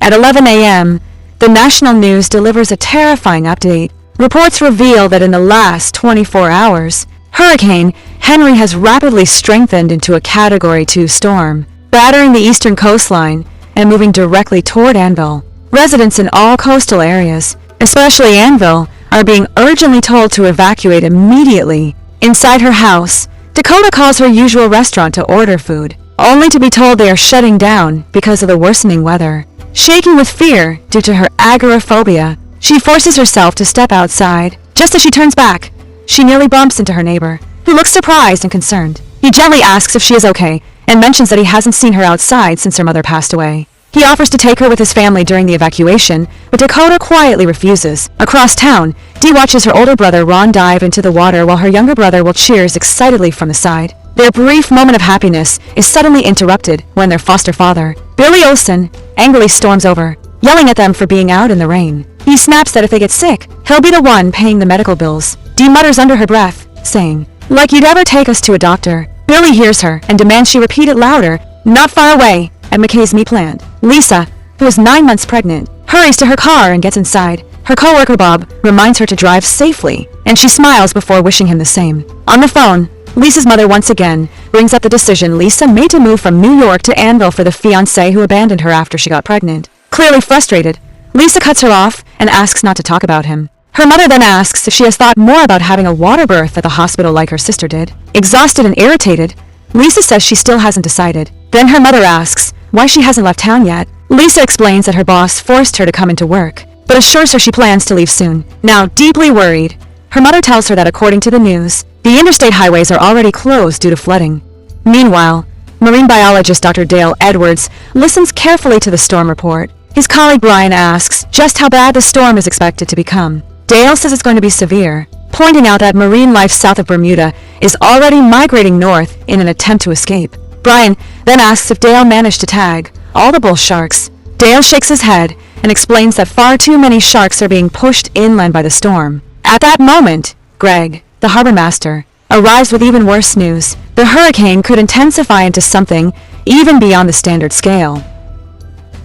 At 11 a.m., the national news delivers a terrifying update. Reports reveal that in the last 24 hours, Hurricane Henry has rapidly strengthened into a Category 2 storm, battering the eastern coastline and moving directly toward Anvil. Residents in all coastal areas, especially Anvil, are being urgently told to evacuate immediately. Inside her house, Dakota calls her usual restaurant to order food, only to be told they are shutting down because of the worsening weather. Shaking with fear due to her agoraphobia, she forces herself to step outside. Just as she turns back, she nearly bumps into her neighbor, who looks surprised and concerned. He gently asks if she is okay and mentions that he hasn't seen her outside since her mother passed away. He offers to take her with his family during the evacuation, but Dakota quietly refuses. Across town, Dee watches her older brother Ron dive into the water while her younger brother Will cheers excitedly from the side. Their brief moment of happiness is suddenly interrupted when their foster father, Billy Olsen, angrily storms over, yelling at them for being out in the rain. He snaps that if they get sick, he'll be the one paying the medical bills. Dee mutters under her breath, saying, "Like you'd ever take us to a doctor." Billy hears her and demands she repeat it louder. Not far away, at McKay's meat plant, Lisa, who is 9 months pregnant, hurries to her car and gets inside. Her co-worker Bob reminds her to drive safely, and she smiles before wishing him the same. On the phone, Lisa's mother once again brings up the decision Lisa made to move from New York to Anvil for the fiancé who abandoned her after she got pregnant. Clearly frustrated, Lisa cuts her off and asks not to talk about him. Her mother then asks if she has thought more about having a water birth at the hospital like her sister did. Exhausted and irritated, Lisa says she still hasn't decided. Then her mother asks why she hasn't left town yet. Lisa explains that her boss forced her to come into work, but assures her she plans to leave soon. Now deeply worried, her mother tells her that according to the news, the interstate highways are already closed due to flooding. Meanwhile, marine biologist Dr. Dale Edwards listens carefully to the storm report. His colleague Brian asks just how bad the storm is expected to become. Dale says it's going to be severe, pointing out that marine life south of Bermuda is already migrating north in an attempt to escape. Brian then asks if Dale managed to tag all the bull sharks. Dale shakes his head and explains that far too many sharks are being pushed inland by the storm. At that moment, Greg, the harbor master, arrives with even worse news. The hurricane could intensify into something even beyond the standard scale.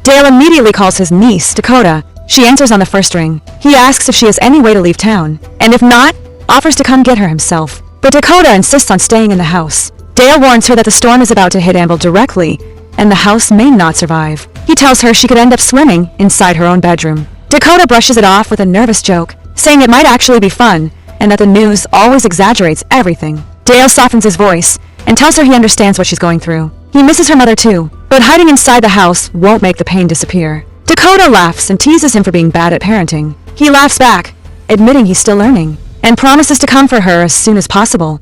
Dale immediately calls his niece, Dakota. She answers on the first ring. He asks if she has any way to leave town, and if not, offers to come get her himself. But Dakota insists on staying in the house. Dale warns her that the storm is about to hit Anvil directly, and the house may not survive. He tells her she could end up swimming inside her own bedroom. Dakota brushes it off with a nervous joke, saying it might actually be fun, and that the news always exaggerates everything. Dale softens his voice and tells her he understands what she's going through. He misses her mother too, but hiding inside the house won't make the pain disappear. Dakota laughs and teases him for being bad at parenting. He laughs back, admitting he's still learning, and promises to come for her as soon as possible.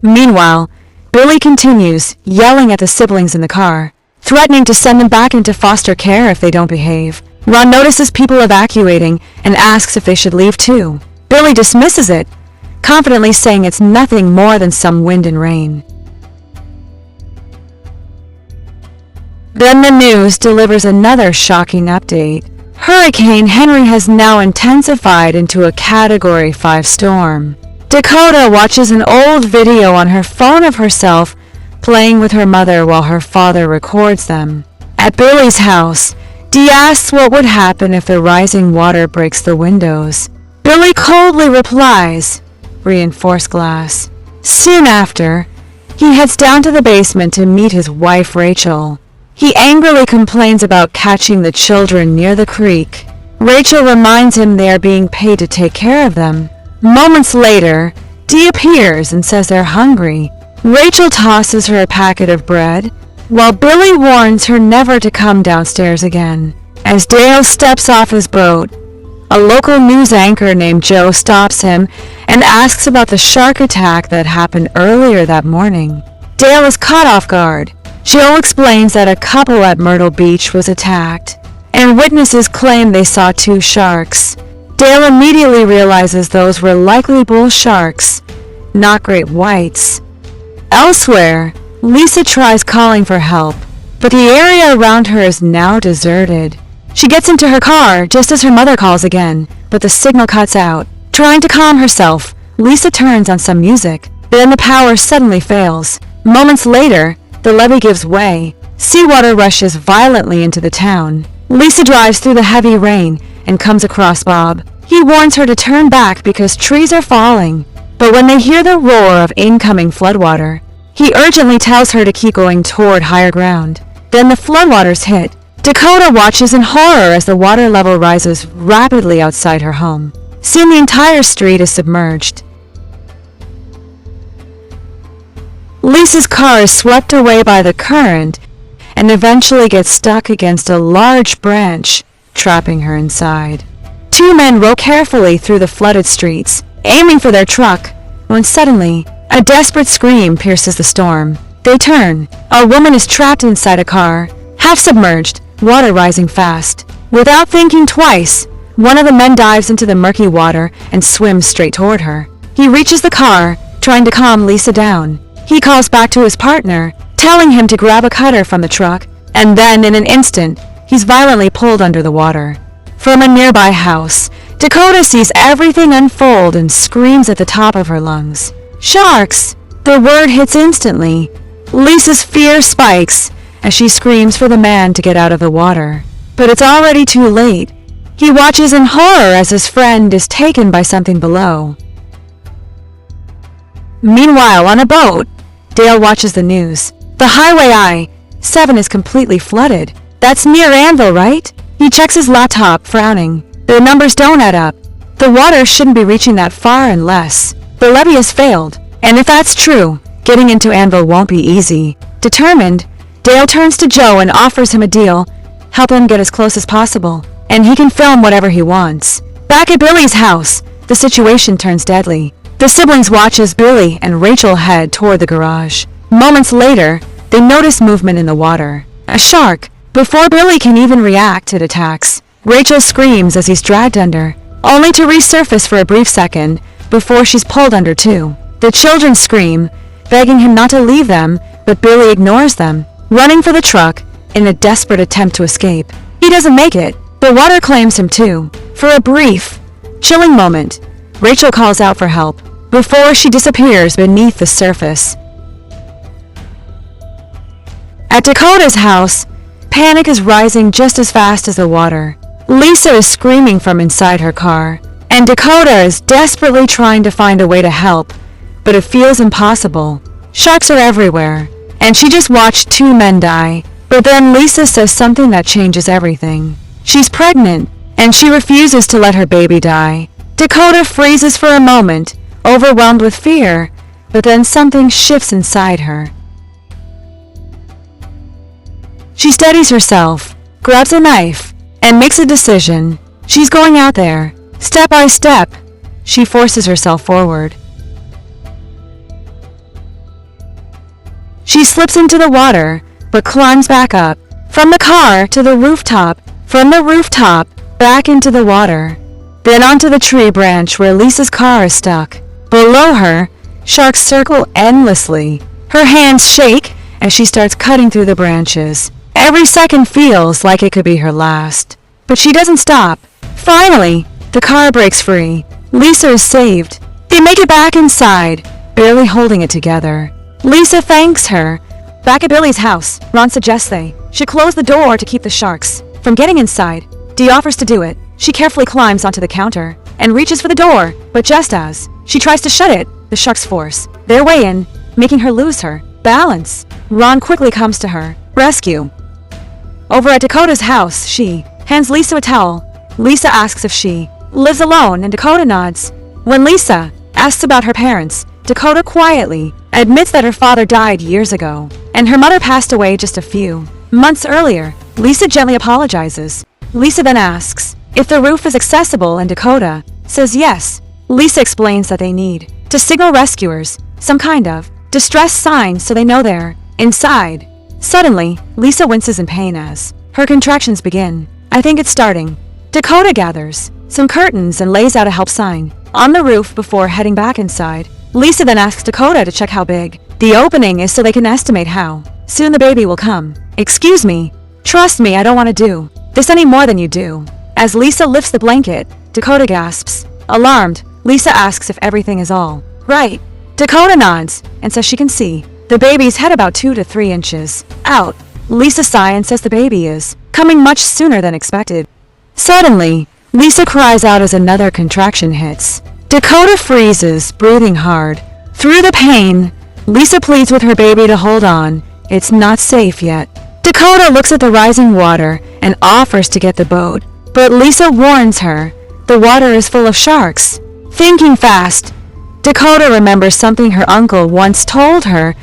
Meanwhile, Billy continues yelling at the siblings in the car, threatening to send them back into foster care if they don't behave. Ron notices people evacuating and asks if they should leave too. Billy dismisses it, confidently saying it's nothing more than some wind and rain. Then the news delivers another shocking update. Hurricane Henry has now intensified into a Category 5 storm. Dakota watches an old video on her phone of herself playing with her mother while her father records them. At Billy's house, Dee asks what would happen if the rising water breaks the windows. Billy coldly replies, "Reinforced glass." Soon after, he heads down to the basement to meet his wife Rachel. He angrily complains about catching the children near the creek. Rachel reminds him they are being paid to take care of them. Moments later, Dee appears and says they're hungry. Rachel tosses her a packet of bread, while Billy warns her never to come downstairs again. As Dale steps off his boat, a local news anchor named Joe stops him and asks about the shark attack that happened earlier that morning. Dale is caught off guard. Joe explains that a couple at Myrtle Beach was attacked, and witnesses claim they saw 2 sharks. Dale immediately realizes those were likely bull sharks, not great whites. Elsewhere, Lisa tries calling for help, but the area around her is now deserted. She gets into her car just as her mother calls again, but the signal cuts out. Trying to calm herself, Lisa turns on some music. Then the power suddenly fails. Moments later, the levee gives way. Seawater rushes violently into the town. Lisa drives through the heavy rain and comes across Bob. He warns her to turn back because trees are falling. But when they hear the roar of incoming floodwater, he urgently tells her to keep going toward higher ground. Then the floodwaters hit. Dakota watches in horror as the water level rises rapidly outside her home. Soon the entire street is submerged. Lisa's car is swept away by the current and eventually gets stuck against a large branch, trapping her inside. Two men row carefully through the flooded streets, aiming for their truck, when suddenly, a desperate scream pierces the storm. They turn. A woman is trapped inside a car, half submerged, water rising fast. Without thinking twice, one of the men dives into the murky water and swims straight toward her. He reaches the car, trying to calm Lisa down. He calls back to his partner, telling him to grab a cutter from the truck, and then in an instant, he's violently pulled under the water. From a nearby house, Dakota sees everything unfold and screams at the top of her lungs. "Sharks!" The word hits instantly. Lisa's fear spikes as she screams for the man to get out of the water. But it's already too late. He watches in horror as his friend is taken by something below. Meanwhile, on a boat, Dale watches the news. The Highway I-7 is completely flooded. That's near Anvil, right? He checks his laptop, frowning. The numbers don't add up. The water shouldn't be reaching that far unless the levee has failed. And if that's true, getting into Anvil won't be easy. Determined, Dale turns to Joe and offers him a deal. Help him get as close as possible, and he can film whatever he wants. Back at Billy's house, the situation turns deadly. The siblings watch as Billy and Rachel head toward the garage. Moments later, they notice movement in the water. A shark. Before Billy can even react, it attacks. Rachel screams as he's dragged under, only to resurface for a brief second before she's pulled under too. The children scream, begging him not to leave them, but Billy ignores them, running for the truck in a desperate attempt to escape. He doesn't make it. The water claims him too. For a brief, chilling moment, Rachel calls out for help before she disappears beneath the surface. At Dakota's house, panic is rising just as fast as the water. Lisa is screaming from inside her car, and Dakota is desperately trying to find a way to help, but it feels impossible. Sharks are everywhere, and she just watched two men die. But then Lisa says something that changes everything. She's pregnant, and she refuses to let her baby die. Dakota freezes for a moment, overwhelmed with fear, but then something shifts inside her. She steadies herself, grabs a knife, and makes a decision. She's going out there. Step by step, she forces herself forward. She slips into the water, but climbs back up. From the car to the rooftop, from the rooftop, back into the water. Then onto the tree branch where Lisa's car is stuck. Below her, sharks circle endlessly. Her hands shake as she starts cutting through the branches. Every second feels like it could be her last. But she doesn't stop. Finally, the car breaks free. Lisa is saved. They make it back inside, barely holding it together. Lisa thanks her. Back at Billy's house, Ron suggests they should close the door to keep the sharks from getting inside. Dee offers to do it. She carefully climbs onto the counter and reaches for the door, but just as she tries to shut it, the sharks force their way in, making her lose her balance. Ron quickly comes to her rescue. Over at Dakota's house, she hands Lisa a towel. Lisa asks if she lives alone, and Dakota nods. When Lisa asks about her parents, Dakota quietly admits that her father died years ago, and her mother passed away just a few months earlier. Lisa gently apologizes. Lisa then asks if the roof is accessible, and Dakota says yes. Lisa explains that they need to signal rescuers, some kind of distress sign so they know they're inside. Suddenly, Lisa winces in pain as her contractions begin. I think it's starting. Dakota gathers some curtains and lays out a help sign on the roof before heading back inside. Lisa then asks Dakota to check how big the opening is so they can estimate how soon the baby will come. Excuse me. Trust me, I don't want to do this any more than you do. As Lisa lifts the blanket, Dakota gasps. Alarmed, Lisa asks if everything is all right. Dakota nods and says she can see the baby's head about 2 to 3 inches out. Lisa sighs and says the baby is coming much sooner than expected. Suddenly, Lisa cries out as another contraction hits. Dakota freezes, breathing hard. Through the pain, Lisa pleads with her baby to hold on. It's not safe yet. Dakota looks at the rising water and offers to get the boat, but Lisa warns her. The water is full of sharks. Thinking fast, Dakota remembers something her uncle once told her.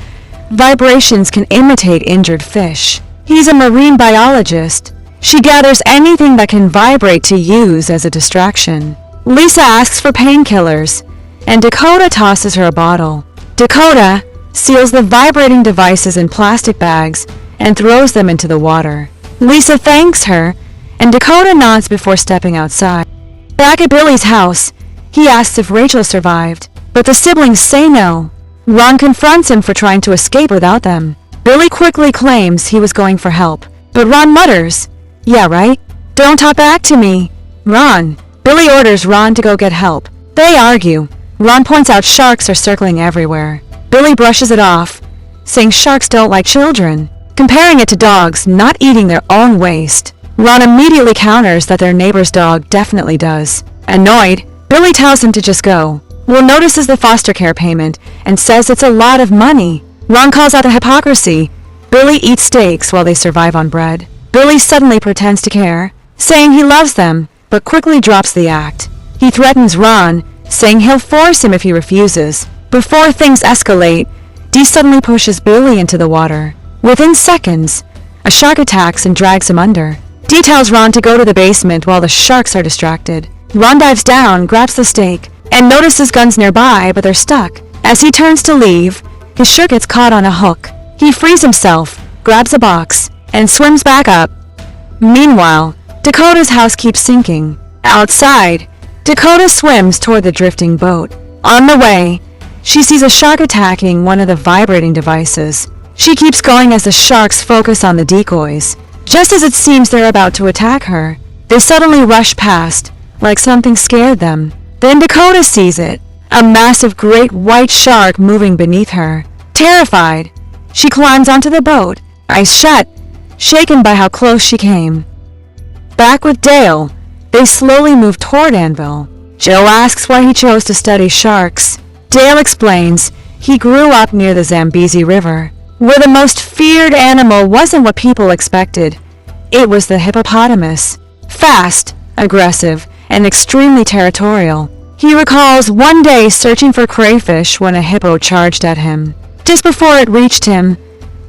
Vibrations can imitate injured fish. He's a marine biologist. She gathers anything that can vibrate to use as a distraction. Lisa asks for painkillers, and Dakota tosses her a bottle. Dakota seals the vibrating devices in plastic bags and throws them into the water. Lisa thanks her, and Dakota nods before stepping outside. Back at Billy's house, he asks if Rachel survived, but the siblings say no. Ron confronts him for trying to escape without them. Billy quickly claims he was going for help, but Ron mutters, "Yeah, right? Don't talk back to me, Ron." Billy orders Ron to go get help. They argue. Ron points out sharks are circling everywhere. Billy brushes it off, saying sharks don't like children, comparing it to dogs not eating their own waste. Ron immediately counters that their neighbor's dog definitely does. Annoyed, Billy tells him to just go. Will notices the foster care payment and says it's a lot of money. Ron calls out the hypocrisy. Billy eats steaks while they survive on bread. Billy suddenly pretends to care, saying he loves them, but quickly drops the act. He threatens Ron, saying he'll force him if he refuses. Before things escalate, Dee suddenly pushes Billy into the water. Within seconds, a shark attacks and drags him under. Dee tells Ron to go to the basement while the sharks are distracted. Ron dives down, grabs the steak, and notices guns nearby, but they're stuck. As he turns to leave, his shirt gets caught on a hook. He frees himself, grabs a box, and swims back up. Meanwhile, Dakota's house keeps sinking. Outside, Dakota swims toward the drifting boat. On the way, she sees a shark attacking one of the vibrating devices. She keeps going as the sharks focus on the decoys. Just as it seems they're about to attack her, they suddenly rush past, like something scared them. Then Dakota sees it, a massive great white shark moving beneath her. Terrified, she climbs onto the boat, eyes shut, shaken by how close she came. Back with Dale, they slowly move toward Anvil. Joe asks why he chose to study sharks. Dale explains he grew up near the Zambezi River, where the most feared animal wasn't what people expected. It was the hippopotamus. Fast, aggressive, and extremely territorial. He recalls one day searching for crayfish when a hippo charged at him. Just before it reached him,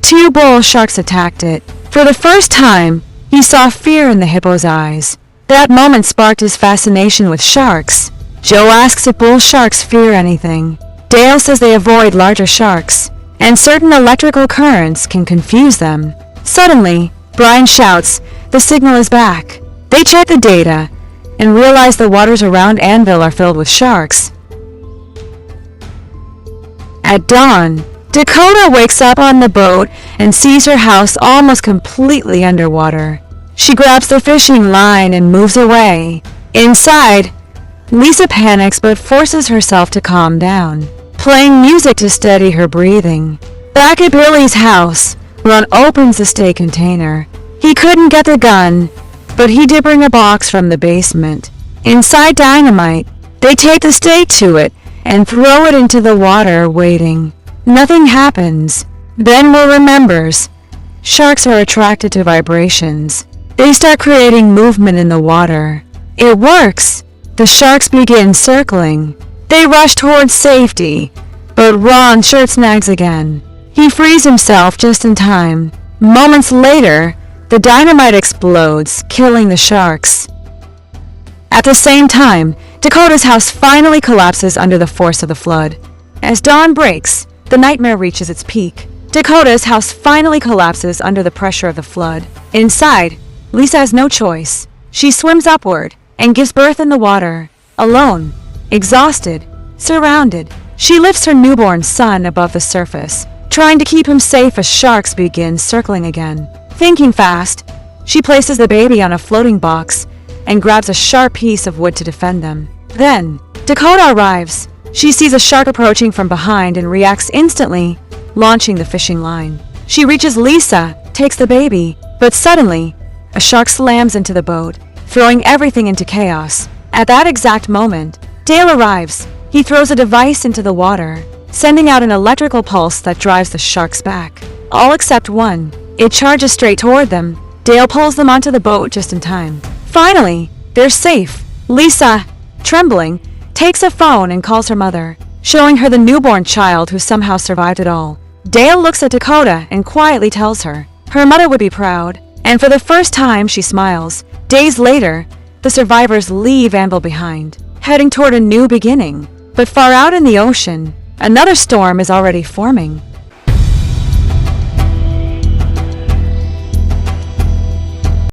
2 bull sharks attacked it. For the first time, he saw fear in the hippo's eyes. That moment sparked his fascination with sharks. Joe asks if bull sharks fear anything. Dale says they avoid larger sharks, and certain electrical currents can confuse them. Suddenly, Brian shouts, "The signal is back." They check the data and realize the waters around Anvil are filled with sharks. At dawn, Dakota wakes up on the boat and sees her house almost completely underwater. She grabs the fishing line and moves away. Inside, Lisa panics but forces herself to calm down, playing music to steady her breathing. Back at Billy's house, Ron opens the steak container. He couldn't get the gun, but he did bring a box from the basement. Inside dynamite, they take the steak to it and throw it into the water, waiting. Nothing happens. Then Will remembers. Sharks are attracted to vibrations. They start creating movement in the water. It works. The sharks begin circling. They rush towards safety, but Ron's shirt snags again. He frees himself just in time. Moments later, the dynamite explodes, killing the sharks. At the same time, Dakota's house finally collapses under the force of the flood. As dawn breaks, the nightmare reaches its peak. Dakota's house finally collapses under the pressure of the flood. Inside, Lisa has no choice. She swims upward and gives birth in the water, alone, exhausted, surrounded. She lifts her newborn son above the surface, trying to keep him safe as sharks begin circling again. Thinking fast, she places the baby on a floating box and grabs a sharp piece of wood to defend them. Then, Dakota arrives. She sees a shark approaching from behind and reacts instantly, launching the fishing line. She reaches Lisa, takes the baby, but suddenly, a shark slams into the boat, throwing everything into chaos. At that exact moment, Dale arrives. He throws a device into the water, sending out an electrical pulse that drives the sharks back. All except one. It charges straight toward them. Dale pulls them onto the boat just in time. Finally, they're safe. Lisa, trembling, takes a phone and calls her mother, showing her the newborn child who somehow survived it all. Dale looks at Dakota and quietly tells her her mother would be proud, and for the first time she smiles. Days later, the survivors leave Anvil behind, heading toward a new beginning. But far out in the ocean, another storm is already forming.